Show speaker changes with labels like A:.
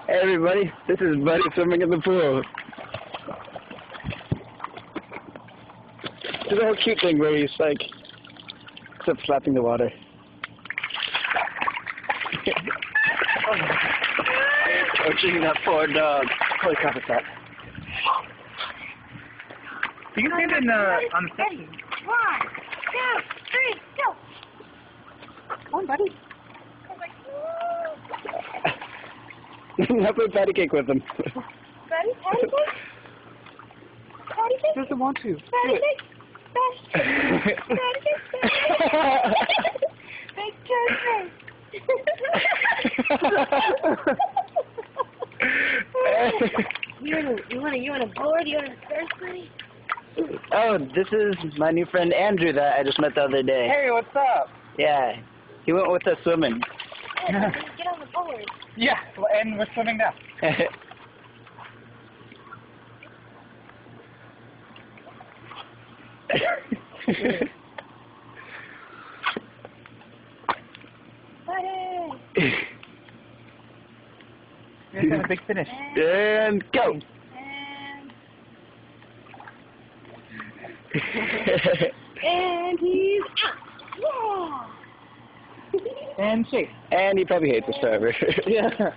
A: Hey everybody, this is Buddy swimming in the pool. It's a whole cute thing where he's like, except slapping the water. Coaching that poor dog. Holy crap, it's that.
B: You can stand in on the section.
C: 1, 2, 3, go! Come on, buddy.
A: I played patty cake with him.
C: Buddy, patty cake? Patty cake?
B: He doesn't want to.
C: Patty cake? Patty cake? Big toast. You want a board? You want a surf, buddy?
A: Oh, this is my new friend Andrew that I just met the other day.
B: Hey, what's up?
A: Yeah, he went with us swimming.
C: Yeah, get on the board.
B: Yeah, and we're swimming now.
C: Buddy!
B: Here's got a big finish.
A: And go!
C: And he's out! Yeah!
B: And shake.
A: And he probably hates us forever.
B: Yeah.